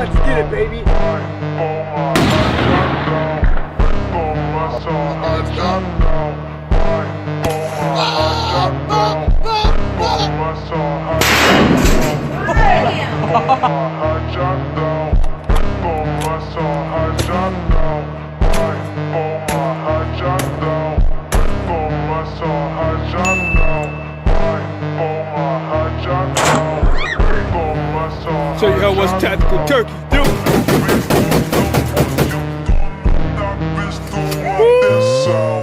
Let's get it, baby. Show you how what's tactical turkey do. Woo!